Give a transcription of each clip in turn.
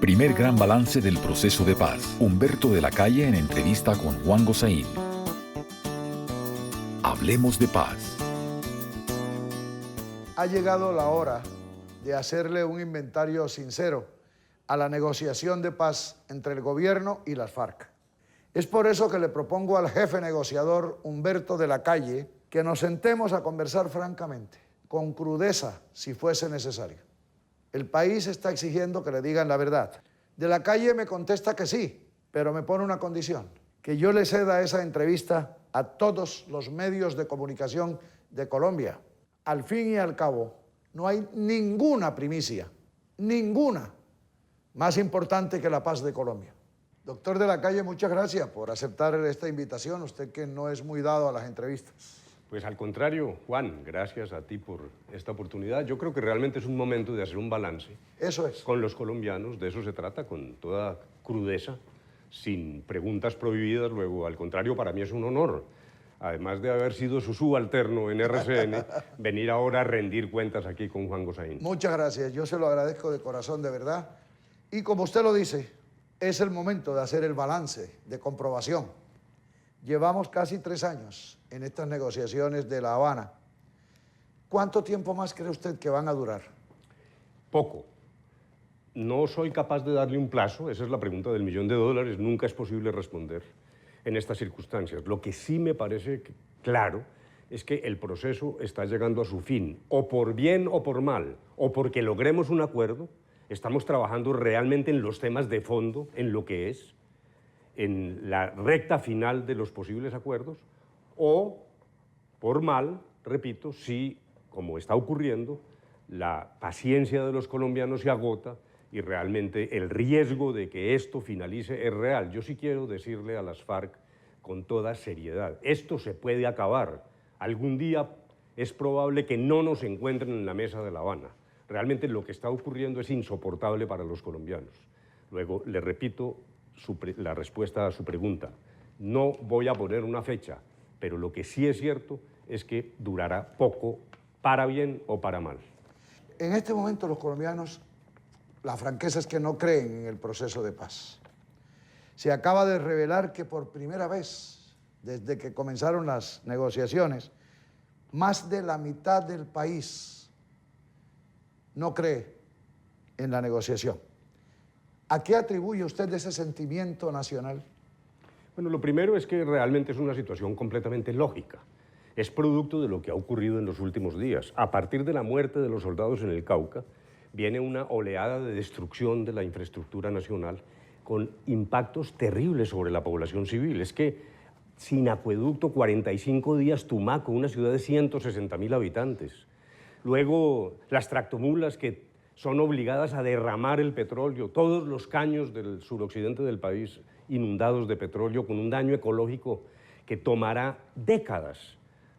Primer gran balance del proceso de paz. Humberto de la Calle en entrevista con Juan Gosaín. Hablemos de paz. Ha llegado la hora de hacerle un inventario sincero a la negociación de paz entre el gobierno y las FARC. Es por eso que le propongo al jefe negociador Humberto de la Calle que nos sentemos a conversar francamente, con crudeza si fuese necesario. El país está exigiendo que le digan la verdad. De la Calle me contesta que sí, pero me pone una condición, que yo le ceda esa entrevista a todos los medios de comunicación de Colombia. Al fin y al cabo, no hay ninguna primicia, ninguna, más importante que la paz de Colombia. Doctor de la Calle, muchas gracias por aceptar esta invitación, usted que no es muy dado a las entrevistas. Pues al contrario, Juan, gracias a ti por esta oportunidad. Yo creo que realmente es un momento de hacer un balance. Eso es. Con los colombianos, de eso se trata, con toda crudeza, sin preguntas prohibidas. Luego, al contrario, para mí es un honor, además de haber sido su subalterno en RCN, venir ahora a rendir cuentas aquí con Juan Gosaín. Muchas gracias, yo se lo agradezco de corazón, de verdad. Y como usted lo dice, es el momento de hacer el balance, de comprobación. Llevamos casi 3 años en estas negociaciones de La Habana. ¿Cuánto tiempo más cree usted que van a durar? Poco. No soy capaz de darle un plazo, esa es la pregunta del $1.000.000, nunca es posible responder en estas circunstancias. Lo que sí me parece claro es que el proceso está llegando a su fin, o por bien o por mal, o porque logremos un acuerdo. Estamos trabajando realmente en los temas de fondo, en lo que es, en la recta final de los posibles acuerdos, o por mal, repito, si, como está ocurriendo, la paciencia de los colombianos se agota y realmente el riesgo de que esto finalice es real. Yo sí quiero decirle a las FARC con toda seriedad, esto se puede acabar. Algún día es probable que no nos encuentren en la mesa de La Habana. Realmente lo que está ocurriendo es insoportable para los colombianos. Luego, le repito la respuesta a su pregunta. No voy a poner una fecha, pero lo que sí es cierto es que durará poco, para bien o para mal. En este momento los colombianos, la franqueza es que no creen en el proceso de paz. Se acaba de revelar que por primera vez, desde que comenzaron las negociaciones, más de la mitad del país no cree en la negociación. ¿A qué atribuye usted ese sentimiento nacional? Bueno, lo primero es que realmente es una situación completamente lógica. Es producto de lo que ha ocurrido en los últimos días. A partir de la muerte de los soldados en el Cauca, viene una oleada de destrucción de la infraestructura nacional con impactos terribles sobre la población civil. Es que sin acueducto, 45 días Tumaco, una ciudad de 160.000 habitantes. Luego, las tractomulas que son obligadas a derramar el petróleo, todos los caños del suroccidente del país inundados de petróleo, con un daño ecológico que tomará décadas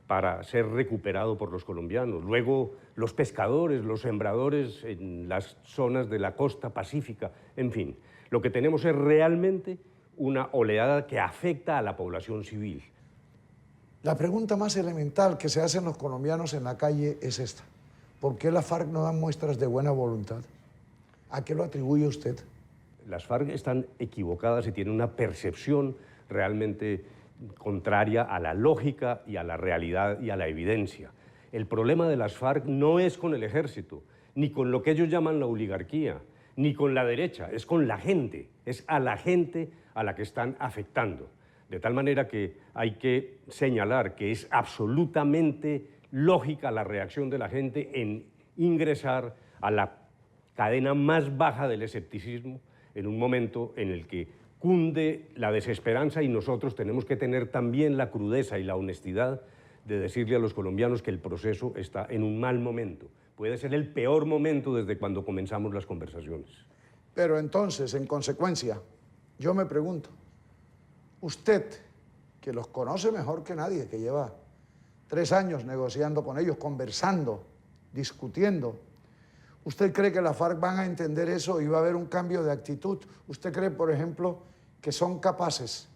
para ser recuperado por los colombianos. Luego, los pescadores, los sembradores en las zonas de la costa pacífica, en fin. Lo que tenemos es realmente una oleada que afecta a la población civil. La pregunta más elemental que se hacen los colombianos en la calle es esta. ¿Por qué las FARC no dan muestras de buena voluntad? ¿A qué lo atribuye usted? Las FARC están equivocadas y tienen una percepción realmente contraria a la lógica y a la realidad y a la evidencia. El problema de las FARC no es con el ejército, ni con lo que ellos llaman la oligarquía, ni con la derecha, es con la gente, es a la gente a la que están afectando. De tal manera que hay que señalar que es absolutamente lógica la reacción de la gente en ingresar a la cadena más baja del escepticismo en un momento en el que cunde la desesperanza y nosotros tenemos que tener también la crudeza y la honestidad de decirle a los colombianos que el proceso está en un mal momento. Puede ser el peor momento desde cuando comenzamos las conversaciones. Pero entonces, en consecuencia, yo me pregunto, usted, que los conoce mejor que nadie, que lleva 3 años negociando con ellos, conversando, discutiendo, ¿usted cree que las FARC van a entender eso y va a haber un cambio de actitud? ¿Usted cree, por ejemplo, que son capaces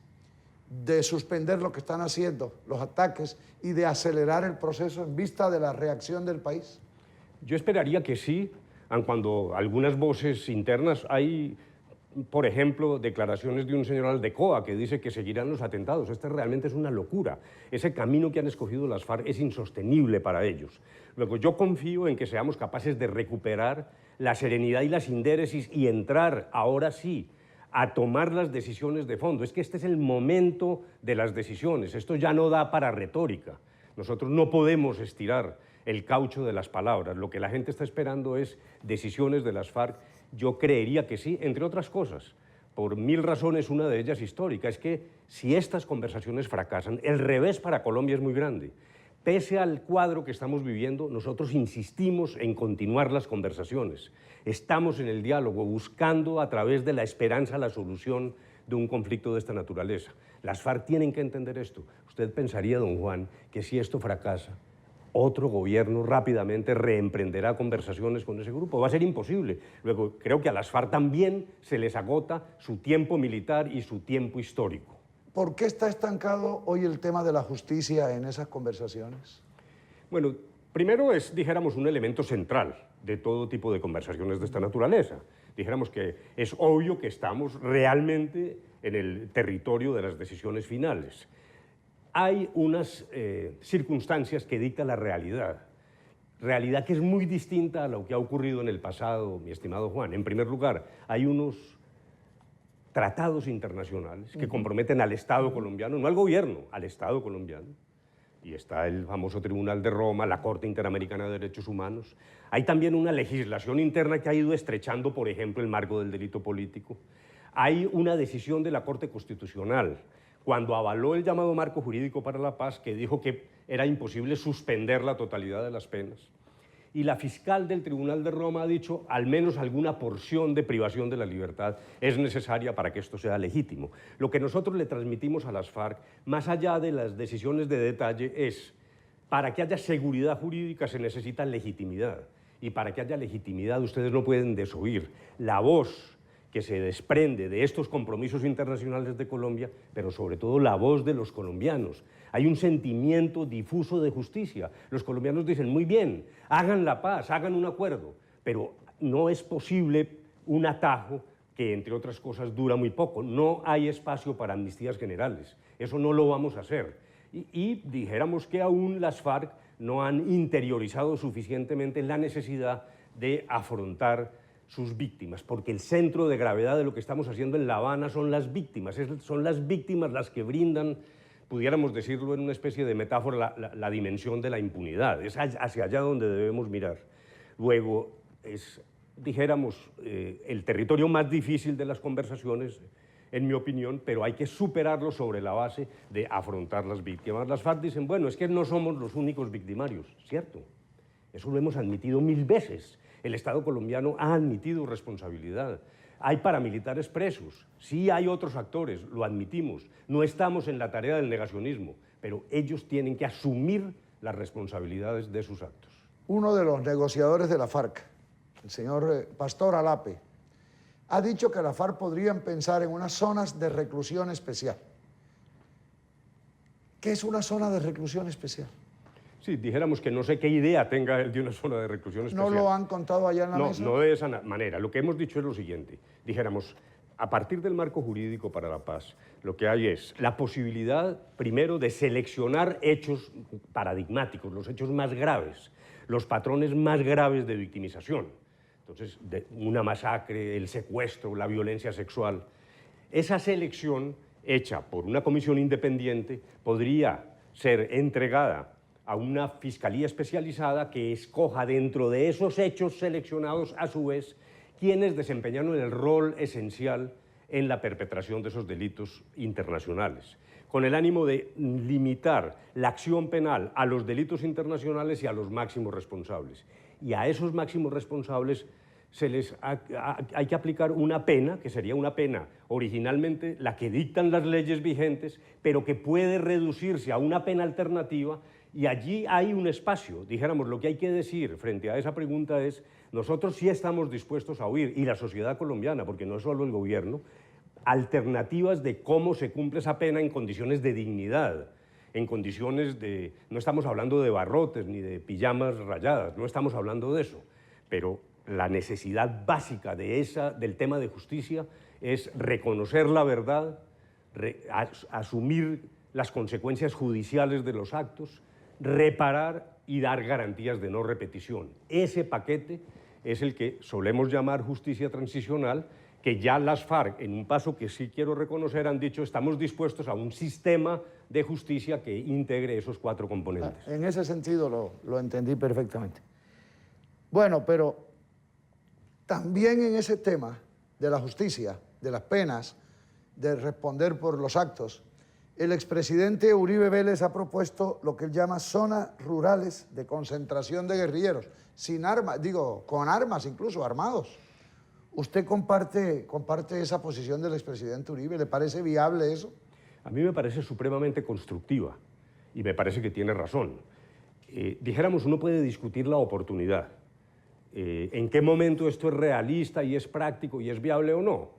de suspender lo que están haciendo, los ataques, y de acelerar el proceso en vista de la reacción del país? Yo esperaría que sí, aun cuando algunas voces internas hay por ejemplo, declaraciones de un señor Aldecoa que dice que seguirán los atentados. Este realmente es una locura. Ese camino que han escogido las FARC es insostenible para ellos. Luego, yo confío en que seamos capaces de recuperar la serenidad y la sindéresis y entrar, ahora sí, a tomar las decisiones de fondo. Es que este es el momento de las decisiones. Esto ya no da para retórica. Nosotros no podemos estirar el caucho de las palabras. Lo que la gente está esperando es decisiones de las FARC. Yo creería que sí, entre otras cosas, por mil razones, una de ellas histórica. Es que si estas conversaciones fracasan, el revés para Colombia es muy grande. Pese al cuadro que estamos viviendo, nosotros insistimos en continuar las conversaciones. Estamos en el diálogo, buscando a través de la esperanza la solución de un conflicto de esta naturaleza. Las FARC tienen que entender esto. Usted pensaría, don Juan, que si esto fracasa, otro gobierno rápidamente reemprenderá conversaciones con ese grupo. Va a ser imposible. Luego, creo que a las FARC también se les agota su tiempo militar y su tiempo histórico. ¿Por qué está estancado hoy el tema de la justicia en esas conversaciones? Bueno, primero es, dijéramos, un elemento central de todo tipo de conversaciones de esta naturaleza. Dijéramos que es obvio que estamos realmente en el territorio de las decisiones finales. Hay unas circunstancias que dicta la realidad que es muy distinta a lo que ha ocurrido en el pasado, mi estimado Juan. En primer lugar, hay unos tratados internacionales que comprometen al Estado colombiano, no al gobierno, al Estado colombiano. Y está el famoso Tribunal de Roma, la Corte Interamericana de Derechos Humanos. Hay también una legislación interna que ha ido estrechando, por ejemplo, el marco del delito político. Hay una decisión de la Corte Constitucional, cuando avaló el llamado marco jurídico para la paz, que dijo que era imposible suspender la totalidad de las penas. Y la fiscal del Tribunal de Roma ha dicho al menos alguna porción de privación de la libertad es necesaria para que esto sea legítimo. Lo que nosotros le transmitimos a las FARC, más allá de las decisiones de detalle, es para que haya seguridad jurídica se necesita legitimidad. Y para que haya legitimidad ustedes no pueden desoír la voz que se desprende de estos compromisos internacionales de Colombia, pero sobre todo la voz de los colombianos. Hay un sentimiento difuso de justicia. Los colombianos dicen, muy bien, hagan la paz, hagan un acuerdo, pero no es posible un atajo que, entre otras cosas, dura muy poco. No hay espacio para amnistías generales. Eso no lo vamos a hacer. Y dijéramos que aún las FARC no han interiorizado suficientemente la necesidad de afrontar sus víctimas, porque el centro de gravedad de lo que estamos haciendo en La Habana son las víctimas las que brindan, pudiéramos decirlo en una especie de metáfora, la dimensión de la impunidad. Es hacia allá donde debemos mirar. Luego, es, dijéramos, el territorio más difícil de las conversaciones, en mi opinión, pero hay que superarlo sobre la base de afrontar las víctimas. Las FARC dicen, bueno, es que no somos los únicos victimarios, ¿cierto? Eso lo hemos admitido 1000 veces. El Estado colombiano ha admitido responsabilidad. Hay paramilitares presos, sí hay otros actores, lo admitimos. No estamos en la tarea del negacionismo, pero ellos tienen que asumir las responsabilidades de sus actos. Uno de los negociadores de la FARC, el señor Pastor Alape, ha dicho que la FARC podrían pensar en unas zonas de reclusión especial. ¿Qué es una zona de reclusión especial? Sí, dijéramos que no sé qué idea tenga él de una zona de reclusión especial. ¿No lo han contado allá en la mesa? No de esa manera. Lo que hemos dicho es lo siguiente. Dijéramos, a partir del marco jurídico para la paz, lo que hay es la posibilidad, primero, de seleccionar hechos paradigmáticos, los hechos más graves, los patrones más graves de victimización. Entonces, una masacre, el secuestro, la violencia sexual. Esa selección, hecha por una comisión independiente, podría ser entregada a una fiscalía especializada que escoja dentro de esos hechos seleccionados, a su vez, quienes desempeñaron el rol esencial en la perpetración de esos delitos internacionales, con el ánimo de limitar la acción penal a los delitos internacionales y a los máximos responsables. Y a esos máximos responsables hay que aplicar una pena, que sería una pena originalmente la que dictan las leyes vigentes, pero que puede reducirse a una pena alternativa. Y allí hay un espacio. Dijéramos, lo que hay que decir frente a esa pregunta es, nosotros sí estamos dispuestos a oír, y la sociedad colombiana, porque no es solo el gobierno, alternativas de cómo se cumple esa pena en condiciones de dignidad, en condiciones de... No estamos hablando de barrotes ni de pijamas rayadas, no estamos hablando de eso, pero la necesidad básica del tema de justicia es reconocer la verdad, asumir las consecuencias judiciales de los actos, reparar y dar garantías de no repetición. Ese paquete es el que solemos llamar justicia transicional, que ya las FARC, en un paso que sí quiero reconocer, han dicho estamos dispuestos a un sistema de justicia que integre esos 4 componentes. En ese sentido lo entendí perfectamente. Bueno, pero también en ese tema de la justicia, de las penas, de responder por los actos, el expresidente Uribe Vélez ha propuesto lo que él llama zonas rurales de concentración de guerrilleros, sin armas, digo, con armas incluso, armados. ¿Usted comparte esa posición del expresidente Uribe? ¿Le parece viable eso? A mí me parece supremamente constructiva y me parece que tiene razón. Dijéramos, uno puede discutir la oportunidad. ¿En qué momento esto es realista y es práctico y es viable o no?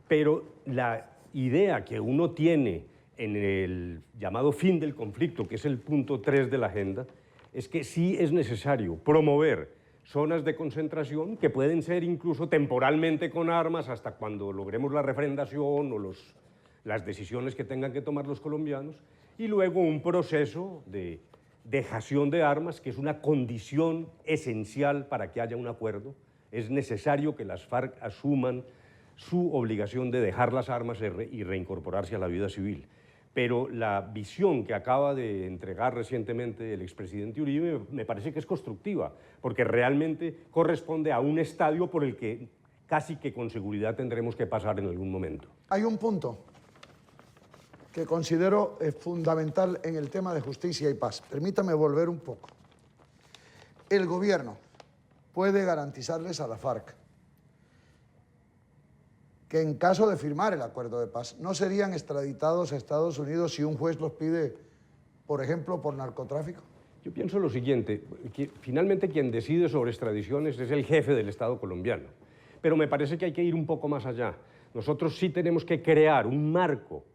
Pero la idea que uno tiene en el llamado fin del conflicto, que es el punto 3 de la agenda, es que sí es necesario promover zonas de concentración que pueden ser incluso temporalmente con armas hasta cuando logremos la refrendación o las decisiones que tengan que tomar los colombianos, y luego un proceso de dejación de armas, que es una condición esencial para que haya un acuerdo. Es necesario que las FARC asuman su obligación de dejar las armas y reincorporarse a la vida civil. Pero la visión que acaba de entregar recientemente el expresidente Uribe me parece que es constructiva, porque realmente corresponde a un estadio por el que casi que con seguridad tendremos que pasar en algún momento. Hay un punto que considero fundamental en el tema de justicia y paz. Permítame volver un poco. El gobierno puede garantizarles a la FARC que en caso de firmar el acuerdo de paz no serían extraditados a Estados Unidos si un juez los pide, por ejemplo, por narcotráfico. Yo pienso lo siguiente, que finalmente quien decide sobre extradiciones es el jefe del Estado colombiano, pero me parece que hay que ir un poco más allá. Nosotros sí tenemos que crear un marco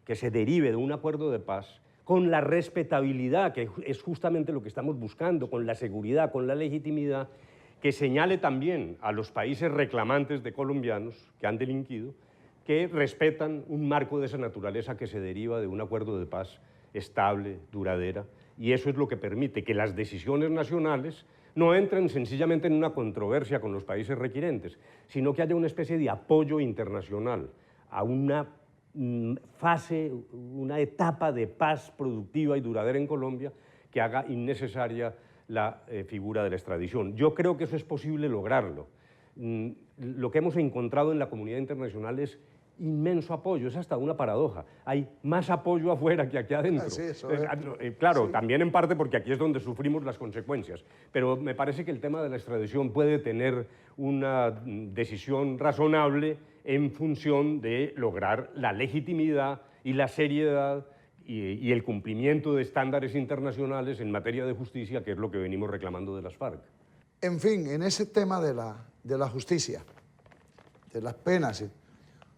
que se derive de un acuerdo de paz con la respetabilidad, que es justamente lo que estamos buscando, con la seguridad, con la legitimidad, que señale también a los países reclamantes de colombianos que han delinquido que respetan un marco de esa naturaleza que se deriva de un acuerdo de paz estable, duradera, y eso es lo que permite que las decisiones nacionales no entren sencillamente en una controversia con los países requirentes, sino que haya una especie de apoyo internacional a una fase, una etapa de paz productiva y duradera en Colombia que haga innecesaria la figura de la extradición. Yo creo que eso es posible lograrlo. Lo que hemos encontrado en la comunidad internacional es inmenso apoyo, es hasta una paradoja. Hay más apoyo afuera que aquí adentro. Sí, eso claro, sí. también en parte porque aquí es donde sufrimos las consecuencias, pero me parece que el tema de la extradición puede tener una decisión razonable en función de lograr la legitimidad y la seriedad y el cumplimiento de estándares internacionales en materia de justicia, que es lo que venimos reclamando de las FARC. En fin, en ese tema de la justicia, de las penas,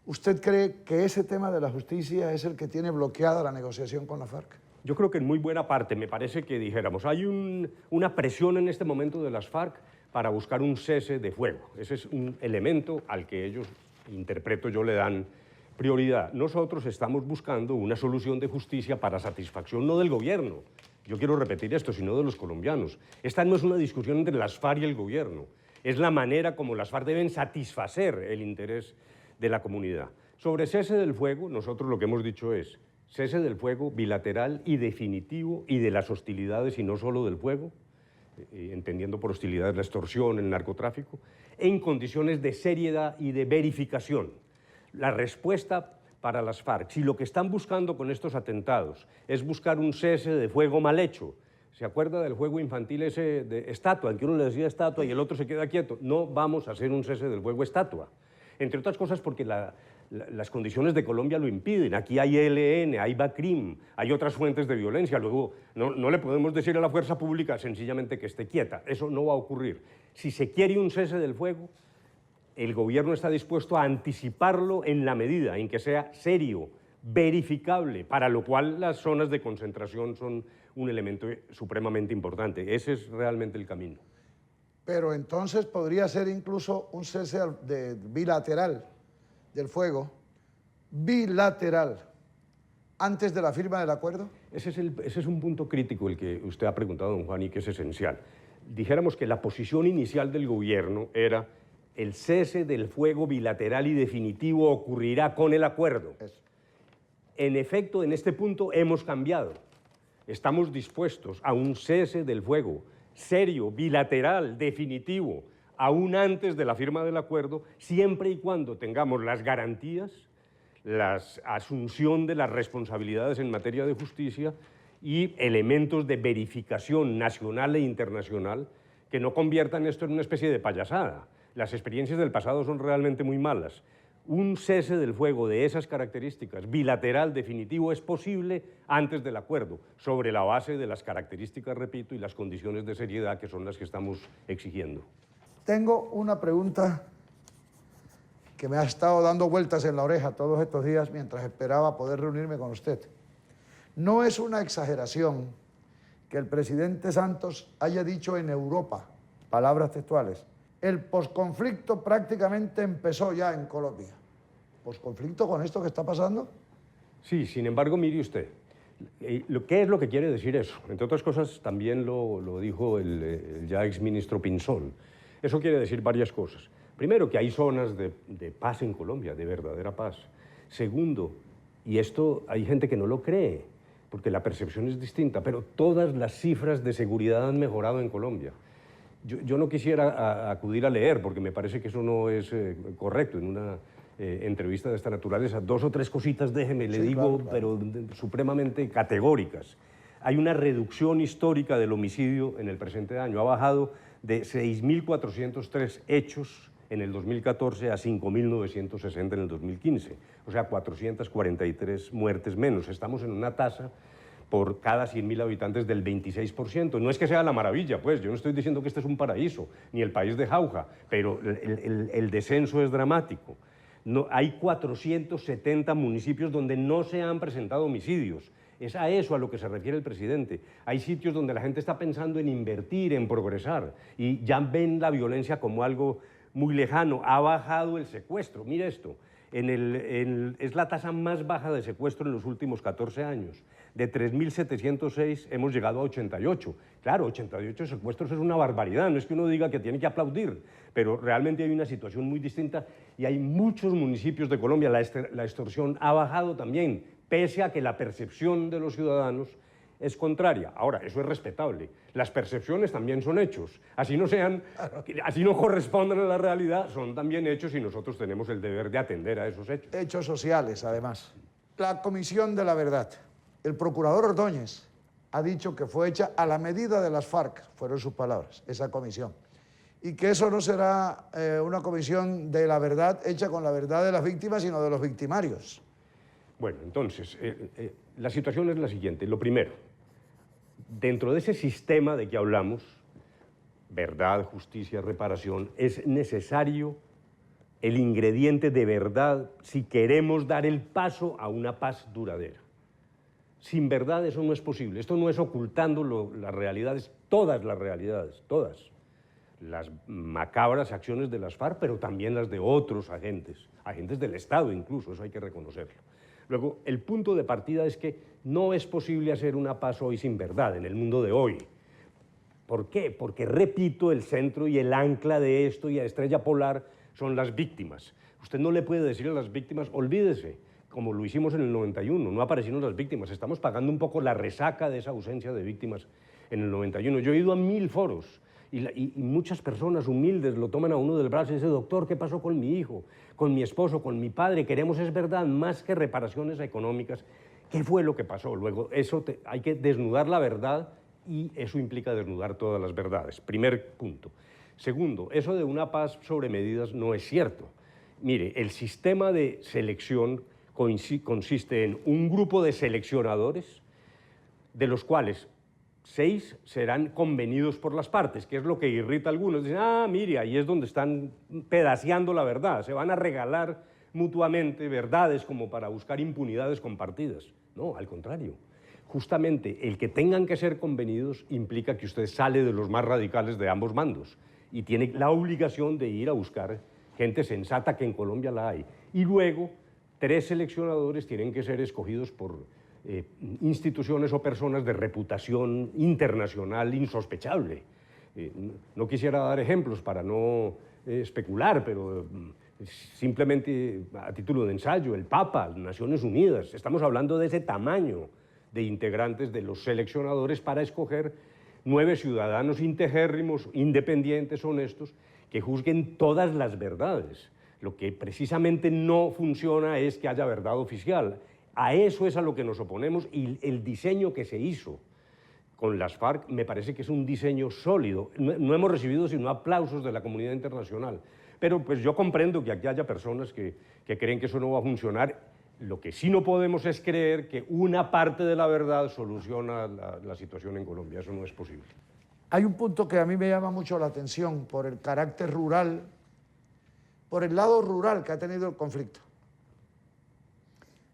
¿usted cree que ese tema de la justicia es el que tiene bloqueada la negociación con la FARC? Yo creo que en muy buena parte, me parece que dijéramos, hay una presión en este momento de las FARC para buscar un cese de fuego. Ese es un elemento al que ellos, interpreto yo, le dan prioridad. Nosotros estamos buscando una solución de justicia para satisfacción no del gobierno, yo quiero repetir esto, sino de los colombianos. Esta no es una discusión entre las FARC y el gobierno, es la manera como las FARC deben satisfacer el interés de la comunidad. Sobre cese del fuego, nosotros lo que hemos dicho es cese del fuego bilateral y definitivo y de las hostilidades y no solo del fuego, entendiendo por hostilidades la extorsión, el narcotráfico, en condiciones de seriedad y de verificación. La respuesta para las FARC, si lo que están buscando con estos atentados es buscar un cese de fuego mal hecho, ¿se acuerda del juego infantil ese de estatua, en que uno le decía estatua y el otro se queda quieto? No vamos a hacer un cese del fuego estatua, entre otras cosas porque las condiciones de Colombia lo impiden. Aquí hay ELN, hay BACRIM, hay otras fuentes de violencia. Luego, no le podemos decir a la fuerza pública sencillamente que esté quieta. Eso no va a ocurrir. Si se quiere un cese del fuego, el gobierno está dispuesto a anticiparlo en la medida en que sea serio, verificable, para lo cual las zonas de concentración son un elemento supremamente importante. Ese es realmente el camino. Pero entonces podría ser incluso un cese bilateral del fuego, bilateral, antes de la firma del acuerdo. Ese es un punto crítico el que usted ha preguntado, don Juan, y que es esencial. Dijéramos que la posición inicial del gobierno era el cese del fuego bilateral y definitivo ocurrirá con el acuerdo. Eso. En efecto, en este punto hemos cambiado. Estamos dispuestos a un cese del fuego serio, bilateral, definitivo, aún antes de la firma del acuerdo, siempre y cuando tengamos las garantías, la asunción de las responsabilidades en materia de justicia y elementos de verificación nacional e internacional que no conviertan esto en una especie de payasada. Las experiencias del pasado son realmente muy malas. Un cese del fuego de esas características, bilateral, definitivo, es posible antes del acuerdo, sobre la base de las características, repito, y las condiciones de seriedad que son las que estamos exigiendo. Tengo una pregunta que me ha estado dando vueltas en la oreja todos estos días mientras esperaba poder reunirme con usted. No es una exageración que el presidente Santos haya dicho en Europa, palabras textuales, el posconflicto prácticamente empezó ya en Colombia. ¿Posconflicto con esto que está pasando? Sí, sin embargo, mire usted, ¿qué es lo que quiere decir eso? Entre otras cosas, también lo dijo el ya exministro Pinzón. Eso quiere decir varias cosas. Primero, que hay zonas de paz en Colombia, de verdadera paz. Segundo, y esto hay gente que no lo cree, porque la percepción es distinta, pero todas las cifras de seguridad han mejorado en Colombia. Yo no quisiera acudir a leer, porque me parece que eso no es correcto en una entrevista de esta naturaleza. Dos o tres cositas, déjeme, le digo, claro. Pero supremamente categóricas. Hay una reducción histórica del homicidio en el presente año. Ha bajado de 6.403 hechos en el 2014 a 5.960 en el 2015. O sea, 443 muertes menos. Estamos en una tasa por cada 100.000 habitantes del 26%. No es que sea la maravilla, pues, yo no estoy diciendo que este es un paraíso, ni el país de jauja, pero el descenso es dramático. No, hay 470 municipios donde no se han presentado homicidios. Es a eso a lo que se refiere el presidente. Hay sitios donde la gente está pensando en invertir, en progresar, y ya ven la violencia como algo muy lejano. Ha bajado el secuestro, mire esto. Es la tasa más baja de secuestro en los últimos 14 años. De 3.706 hemos llegado a 88. Claro, 88 secuestros es una barbaridad, no es que uno diga que tiene que aplaudir, pero realmente hay una situación muy distinta y hay muchos municipios de Colombia, la extorsión ha bajado también, pese a que la percepción de los ciudadanos es contraria. Ahora, eso es respetable. Las percepciones también son hechos. Así no corresponden a la realidad, son también hechos y nosotros tenemos el deber de atender a esos hechos. Hechos sociales, además. La Comisión de la Verdad. El procurador Ordóñez ha dicho que fue hecha a la medida de las FARC, fueron sus palabras, esa comisión. Y que eso no será una comisión de la verdad hecha con la verdad de las víctimas, sino de los victimarios. Bueno, entonces, la situación es la siguiente. Lo primero, dentro de ese sistema de que hablamos, verdad, justicia, reparación, es necesario el ingrediente de verdad si queremos dar el paso a una paz duradera. Sin verdad eso no es posible. Esto no es ocultando las realidades, todas las realidades, todas. Las macabras acciones de las FARC, pero también las de otros agentes del Estado incluso, eso hay que reconocerlo. Luego, el punto de partida es que no es posible hacer una paz hoy sin verdad, en el mundo de hoy. ¿Por qué? Porque, repito, el centro y el ancla de esto y la estrella polar son las víctimas. Usted no le puede decir a las víctimas, olvídese, como lo hicimos en el 91, no aparecieron las víctimas, estamos pagando un poco la resaca de esa ausencia de víctimas en el 91. Yo he ido a 1000 foros y muchas personas humildes lo toman a uno del brazo y dicen, doctor, ¿qué pasó con mi hijo, con mi esposo, con mi padre? Queremos, es verdad, más que reparaciones económicas. ¿Qué fue lo que pasó? Luego, hay que desnudar la verdad y eso implica desnudar todas las verdades. Primer punto. Segundo, eso de una paz sobre medidas no es cierto. Mire, el sistema de selección consiste en un grupo de seleccionadores, de los cuales 6 serán convenidos por las partes, que es lo que irrita a algunos. Dicen, mire, ahí es donde están pedaceando la verdad, se van a regalar mutuamente verdades como para buscar impunidades compartidas. No, al contrario. Justamente el que tengan que ser convenidos implica que usted sale de los más radicales de ambos bandos y tiene la obligación de ir a buscar gente sensata, que en Colombia la hay. Y luego, 3 seleccionadores tienen que ser escogidos por instituciones o personas de reputación internacional insospechable. No quisiera dar ejemplos para no especular, pero simplemente a título de ensayo, el Papa, Naciones Unidas, estamos hablando de ese tamaño de integrantes de los seleccionadores para escoger 9 ciudadanos integérrimos, independientes, honestos, que juzguen todas las verdades. Lo que precisamente no funciona es que haya verdad oficial. A eso es a lo que nos oponemos, y el diseño que se hizo con las FARC me parece que es un diseño sólido. No hemos recibido sino aplausos de la comunidad internacional. Pero pues yo comprendo que aquí haya personas que creen que eso no va a funcionar. Lo que sí no podemos es creer que una parte de la verdad soluciona la situación en Colombia. Eso no es posible. Hay un punto que a mí me llama mucho la atención por el carácter rural, por el lado rural que ha tenido el conflicto.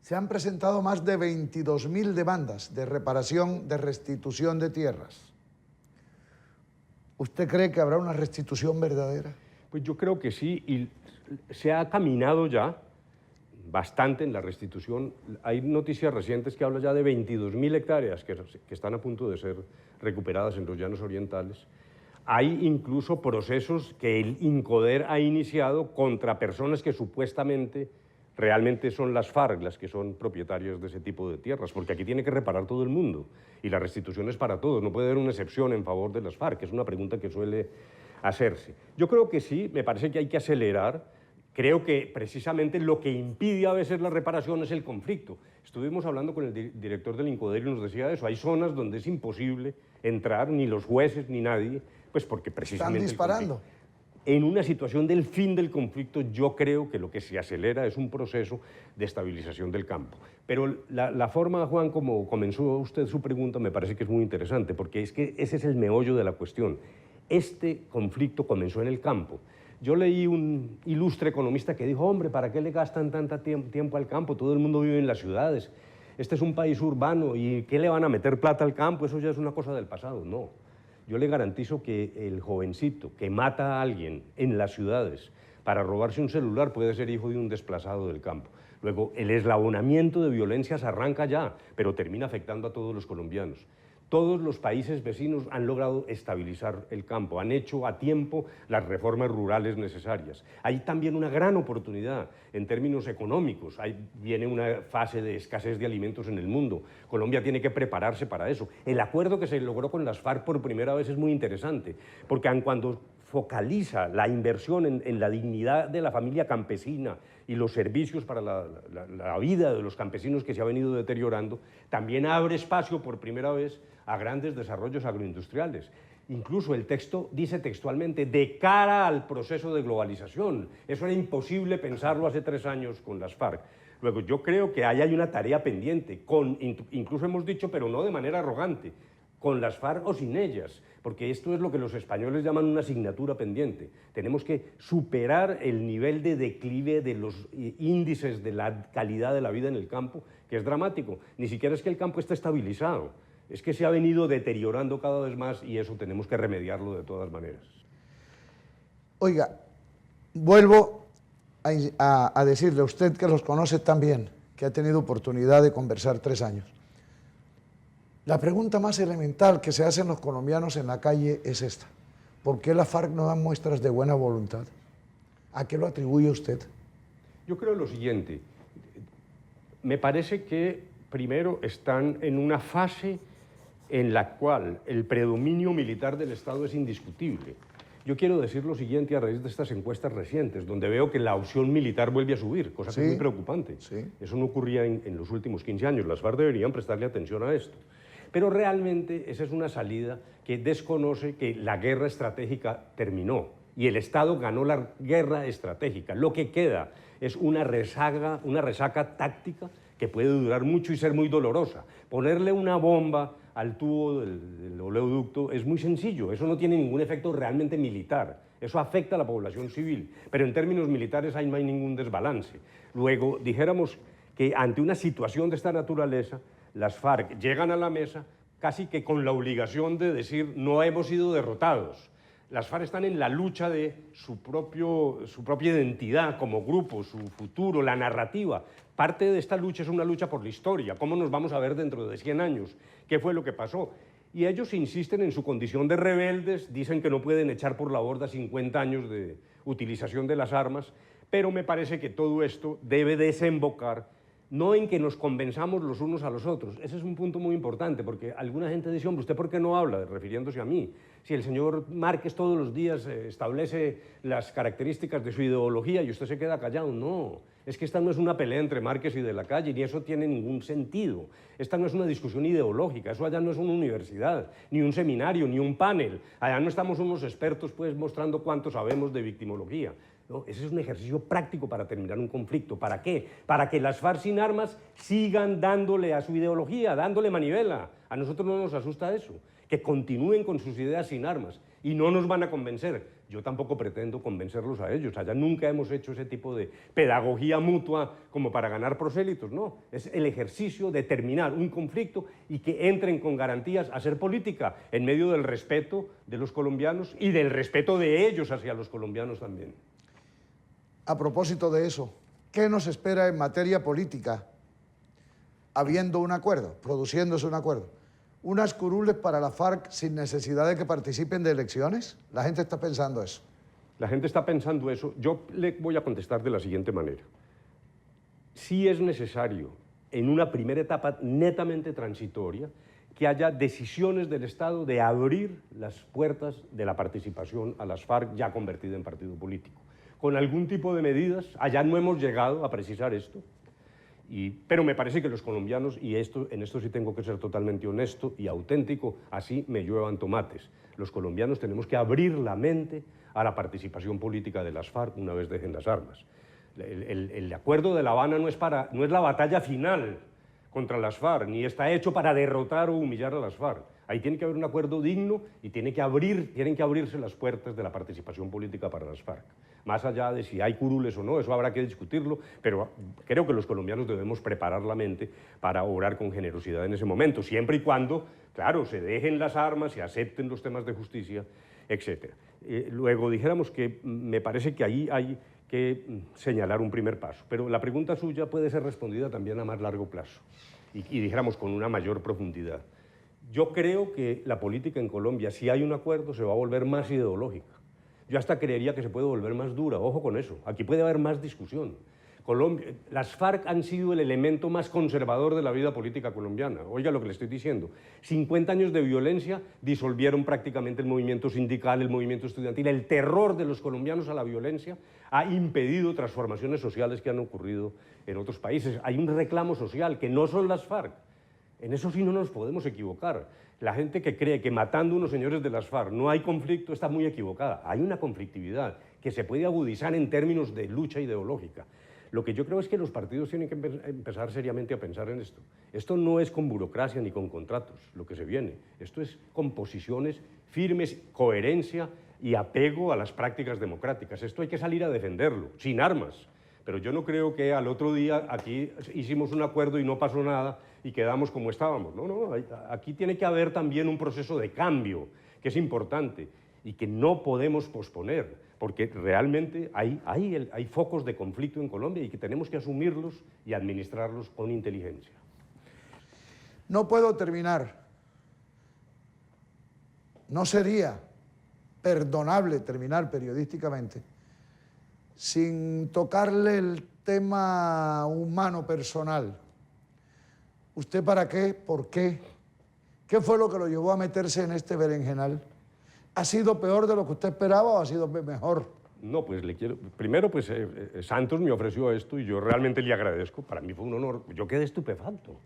Se han presentado más de 22.000 demandas de reparación, de restitución de tierras. ¿Usted cree que habrá una restitución verdadera? Pues yo creo que sí, y se ha caminado ya bastante en la restitución. Hay noticias recientes que hablan ya de 22.000 hectáreas que están a punto de ser recuperadas en los llanos orientales. Hay incluso procesos que el INCODER ha iniciado contra personas que supuestamente realmente son las FARC las que son propietarias de ese tipo de tierras, porque aquí tiene que reparar todo el mundo y la restitución es para todos, no puede haber una excepción en favor de las FARC, es una pregunta que suele hacerse. Yo creo que sí, me parece que hay que acelerar. Creo que precisamente lo que impide a veces la reparación es el conflicto. Estuvimos hablando con el director del INCODER y nos decía eso, hay zonas donde es imposible entrar, ni los jueces ni nadie, pues porque precisamente... Están disparando. En una situación del fin del conflicto, yo creo que lo que se acelera es un proceso de estabilización del campo. Pero la forma, Juan, como comenzó usted su pregunta, me parece que es muy interesante, porque es que ese es el meollo de la cuestión. Este conflicto comenzó en el campo. Yo leí un ilustre economista que dijo, hombre, ¿para qué le gastan tanto tiempo al campo? Todo el mundo vive en las ciudades. Este es un país urbano, ¿y qué le van a meter plata al campo? Eso ya es una cosa del pasado. No. Yo le garantizo que el jovencito que mata a alguien en las ciudades para robarse un celular puede ser hijo de un desplazado del campo. Luego, el eslabonamiento de violencias arranca ya, pero termina afectando a todos los colombianos. Todos los países vecinos han logrado estabilizar el campo, han hecho a tiempo las reformas rurales necesarias. Hay también una gran oportunidad en términos económicos. Viene una fase de escasez de alimentos en el mundo. Colombia tiene que prepararse para eso. El acuerdo que se logró con las FARC por primera vez es muy interesante, porque aun cuando focaliza la inversión en la dignidad de la familia campesina y los servicios para la vida de los campesinos que se ha venido deteriorando, también abre espacio por primera vez a grandes desarrollos agroindustriales. Incluso el texto dice textualmente, de cara al proceso de globalización. Eso era imposible pensarlo hace 3 años con las FARC. Luego, yo creo que ahí hay una tarea pendiente, incluso hemos dicho, pero no de manera arrogante, con las FARC o sin ellas, porque esto es lo que los españoles llaman una asignatura pendiente. Tenemos que superar el nivel de declive de los índices de la calidad de la vida en el campo, que es dramático. Ni siquiera es que el campo esté estabilizado, es que se ha venido deteriorando cada vez más y eso tenemos que remediarlo de todas maneras. Oiga, vuelvo a decirle a usted que los conoce tan bien, que ha tenido oportunidad de conversar 3 años. La pregunta más elemental que se hacen los colombianos en la calle es esta. ¿Por qué la FARC no dan muestras de buena voluntad? ¿A qué lo atribuye usted? Yo creo lo siguiente. Me parece que primero están en una fase en la cual el predominio militar del Estado es indiscutible. Yo quiero decir lo siguiente a raíz de estas encuestas recientes, donde veo que la opción militar vuelve a subir, cosa que es muy preocupante. Sí. Eso no ocurría en los últimos 15 años. Las FARC deberían prestarle atención a esto. Pero realmente esa es una salida que desconoce que la guerra estratégica terminó y el Estado ganó la guerra estratégica. Lo que queda es una resaca táctica que puede durar mucho y ser muy dolorosa. Ponerle una bomba al tubo del oleoducto es muy sencillo, eso no tiene ningún efecto realmente militar, eso afecta a la población civil, pero en términos militares ahí no hay ningún desbalance. Luego, dijéramos que ante una situación de esta naturaleza, las FARC llegan a la mesa casi que con la obligación de decir no hemos sido derrotados. Las FARC están en la lucha de su propia identidad como grupo, su futuro, la narrativa. Parte de esta lucha es una lucha por la historia. ¿Cómo nos vamos a ver dentro de 100 años? ¿Qué fue lo que pasó? Y ellos insisten en su condición de rebeldes, dicen que no pueden echar por la borda 50 años de utilización de las armas, pero me parece que todo esto debe desembocar no en que nos convenzamos los unos a los otros. Ese es un punto muy importante, porque alguna gente dice, hombre, ¿usted por qué no habla? Refiriéndose a mí. Si el señor Márquez todos los días establece las características de su ideología y usted se queda callado. No, es que esta no es una pelea entre Márquez y De la Calle, ni eso tiene ningún sentido. Esta no es una discusión ideológica, eso allá no es una universidad, ni un seminario, ni un panel. Allá no estamos unos expertos pues mostrando cuánto sabemos de victimología. ¿No? Ese es un ejercicio práctico para terminar un conflicto. ¿Para qué? Para que las FARC sin armas sigan dándole a su ideología, dándole manivela. A nosotros no nos asusta eso, que continúen con sus ideas sin armas y no nos van a convencer. Yo tampoco pretendo convencerlos a ellos. Allá nunca hemos hecho ese tipo de pedagogía mutua como para ganar prosélitos. No, es el ejercicio de terminar un conflicto y que entren con garantías a hacer política en medio del respeto de los colombianos y del respeto de ellos hacia los colombianos también. A propósito de eso, ¿qué nos espera en materia política habiendo un acuerdo, produciéndose un acuerdo? ¿Unas curules para la FARC sin necesidad de que participen de elecciones? La gente está pensando eso. La gente está pensando eso. Yo le voy a contestar de la siguiente manera. Sí es necesario, en una primera etapa netamente transitoria, que haya decisiones del Estado de abrir las puertas de la participación a las FARC ya convertida en partido político. Con algún tipo de medidas, allá no hemos llegado a precisar esto, pero me parece que los colombianos, y en esto sí tengo que ser totalmente honesto y auténtico, así me lluevan tomates. Los colombianos tenemos que abrir la mente a la participación política de las FARC una vez dejen las armas. El acuerdo de La Habana no es la batalla final contra las FARC, ni está hecho para derrotar o humillar a las FARC. Ahí tiene que haber un acuerdo digno y tienen que abrirse las puertas de la participación política para las FARC. Más allá de si hay curules o no, eso habrá que discutirlo, pero creo que los colombianos debemos preparar la mente para obrar con generosidad en ese momento, siempre y cuando, claro, se dejen las armas, se acepten los temas de justicia, etc. Luego dijéramos que me parece que ahí hay que señalar un primer paso, pero la pregunta suya puede ser respondida también a más largo plazo y dijéramos con una mayor profundidad. Yo creo que la política en Colombia, si hay un acuerdo, se va a volver más ideológica. Yo hasta creería que se puede volver más dura, ojo con eso, aquí puede haber más discusión. Las FARC han sido el elemento más conservador de la vida política colombiana. Oiga lo que le estoy diciendo. 50 años de violencia disolvieron prácticamente el movimiento sindical, el movimiento estudiantil. El terror de los colombianos a la violencia ha impedido transformaciones sociales que han ocurrido en otros países. Hay un reclamo social que no son las FARC. En eso sí no nos podemos equivocar. La gente que cree que matando a unos señores de las FARC no hay conflicto está muy equivocada. Hay una conflictividad que se puede agudizar en términos de lucha ideológica. Lo que yo creo es que los partidos tienen que empezar seriamente a pensar en esto. Esto no es con burocracia ni con contratos lo que se viene. Esto es con posiciones firmes, coherencia y apego a las prácticas democráticas. Esto hay que salir a defenderlo, sin armas. Pero yo no creo que al otro día aquí hicimos un acuerdo y no pasó nada y quedamos como estábamos. No, aquí tiene que haber también un proceso de cambio, que es importante y que no podemos posponer, porque realmente hay focos de conflicto en Colombia y que tenemos que asumirlos y administrarlos con inteligencia. No puedo terminar. No sería perdonable terminar periodísticamente sin tocarle el tema humano, personal. ¿Usted para qué? ¿Por qué? ¿Qué fue lo que lo llevó a meterse en este berenjenal? ¿Ha sido peor de lo que usted esperaba o ha sido mejor? No, pues primero, pues Santos me ofreció esto y yo realmente le agradezco. Para mí fue un honor. Yo quedé estupefacto.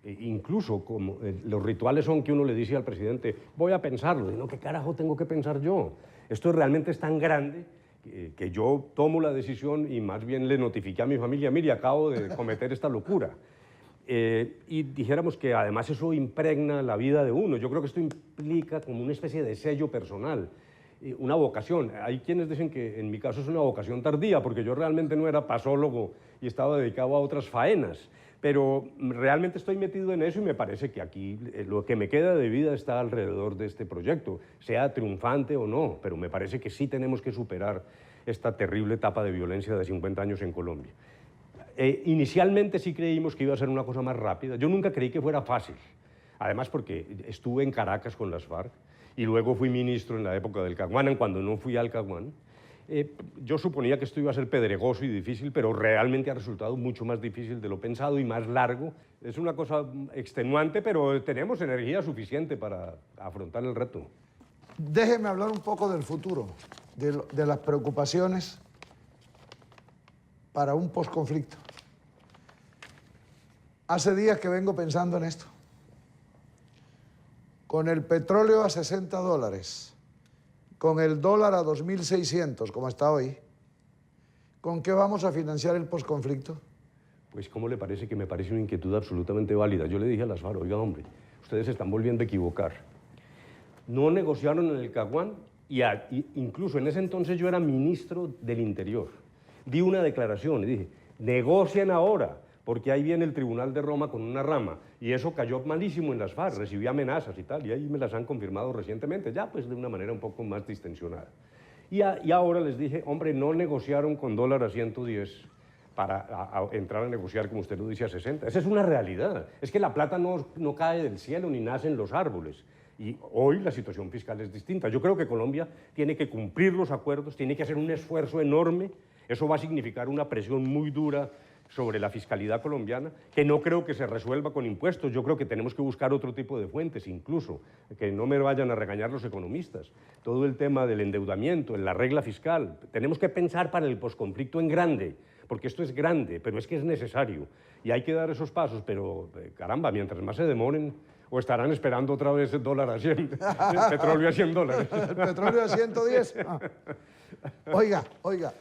Incluso como los rituales son que uno le dice al presidente, voy a pensarlo. Y no, ¿qué carajo tengo que pensar yo? Esto realmente es tan grande que yo tomo la decisión y más bien le notifiqué a mi familia, mire, acabo de cometer esta locura. Y dijéramos que además eso impregna la vida de uno. Yo creo que esto implica como una especie de sello personal. una vocación. Hay quienes dicen que en mi caso es una vocación tardía, porque yo realmente no era pasólogo y estaba dedicado a otras faenas, pero realmente estoy metido en eso y me parece que aquí lo que me queda de vida está alrededor de este proyecto, sea triunfante o no, pero me parece que sí tenemos que superar esta terrible etapa de violencia de 50 años en Colombia. Inicialmente sí creímos que iba a ser una cosa más rápida. Yo nunca creí que fuera fácil, además porque estuve en Caracas con las FARC y luego fui ministro en la época del Caguán, cuando no fui al Caguán. Yo suponía que esto iba a ser pedregoso y difícil, pero realmente ha resultado mucho más difícil de lo pensado y más largo. Es una cosa extenuante, pero tenemos energía suficiente para afrontar el reto. Déjeme hablar un poco del futuro, de las preocupaciones para un posconflicto. Hace días que vengo pensando en esto. Con el petróleo a $60, con el dólar a 2.600, como está hoy, ¿con qué vamos a financiar el posconflicto? Pues, ¿cómo le parece? Que me parece una inquietud absolutamente válida. Yo le dije a las FARC, oiga, hombre, ustedes se están volviendo a equivocar. No negociaron en el Caguán y incluso en ese entonces yo era ministro del Interior. Di una declaración y dije, negocien ahora, porque ahí viene el Tribunal de Roma con una rama. Y eso cayó malísimo en las FARC, recibí amenazas y tal, y ahí me las han confirmado recientemente, ya pues de una manera un poco más distensionada. Y ahora les dije, hombre, no negociaron con dólar a 110 para entrar a negociar, como usted lo dice, a 60. Esa es una realidad. Es que la plata no cae del cielo ni nace en los árboles. Y hoy la situación fiscal es distinta. Yo creo que Colombia tiene que cumplir los acuerdos, tiene que hacer un esfuerzo enorme. Eso va a significar una presión muy dura sobre la fiscalidad colombiana, que no creo que se resuelva con impuestos. Yo creo que tenemos que buscar otro tipo de fuentes, incluso, que no me vayan a regañar los economistas. Todo el tema del endeudamiento, en la regla fiscal. Tenemos que pensar para el posconflicto en grande, porque esto es grande, pero es que es necesario. Y hay que dar esos pasos, pero caramba, mientras más se demoren, o estarán esperando otra vez el dólar a 100, el petróleo a $100. El petróleo a 110. Oiga,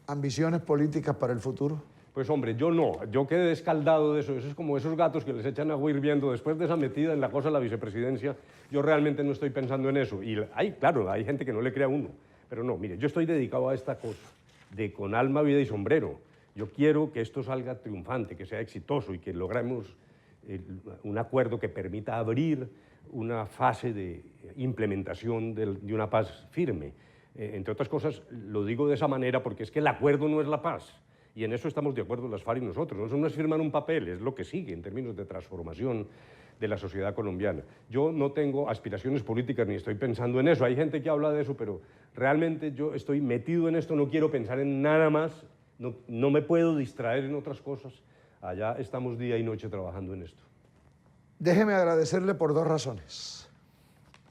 ¿ambiciones políticas para el futuro? Pues hombre, yo no, yo quedé escaldado de eso. Eso es como esos gatos que les echan agua hirviendo después de esa metida en la cosa de la vicepresidencia. Yo realmente no estoy pensando en eso. Y claro, hay gente que no le crea a uno, pero no, mire, yo estoy dedicado a esta cosa, de con alma, vida y sombrero. Yo quiero que esto salga triunfante, que sea exitoso y que logremos un acuerdo que permita abrir una fase de implementación de una paz firme. Entre otras cosas, lo digo de esa manera porque es que el acuerdo no es la paz. Y en eso estamos de acuerdo las FARC y nosotros. Eso no es firmar un papel, es lo que sigue en términos de transformación de la sociedad colombiana. Yo no tengo aspiraciones políticas ni estoy pensando en eso. Hay gente que habla de eso, pero realmente yo estoy metido en esto, no quiero pensar en nada más, no me puedo distraer en otras cosas. Allá estamos día y noche trabajando en esto. Déjeme agradecerle por dos razones.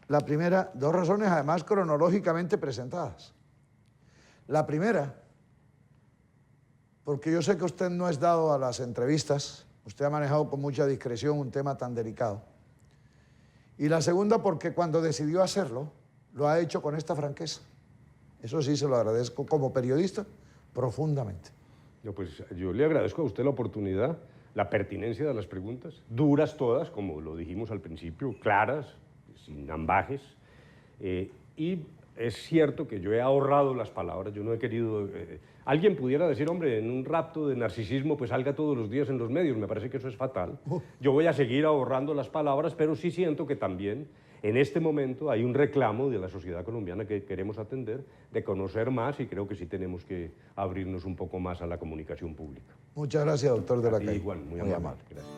La primera, dos razones además cronológicamente presentadas. La primera, porque yo sé que usted no es dado a las entrevistas, usted ha manejado con mucha discreción un tema tan delicado. Y la segunda, porque cuando decidió hacerlo, lo ha hecho con esta franqueza. Eso sí se lo agradezco como periodista profundamente. Pues yo le agradezco a usted la oportunidad, la pertinencia de las preguntas, duras todas, como lo dijimos al principio, claras, sin ambajes. Y es cierto que yo he ahorrado las palabras, yo no he querido... alguien pudiera decir, hombre, en un rapto de narcisismo, pues salga todos los días en los medios, me parece que eso es fatal. Yo voy a seguir ahorrando las palabras, pero sí siento que también en este momento hay un reclamo de la sociedad colombiana que queremos atender, de conocer más, y creo que sí tenemos que abrirnos un poco más a la comunicación pública. Muchas gracias, doctor de la Calle. Igual, muy amable. Gracias.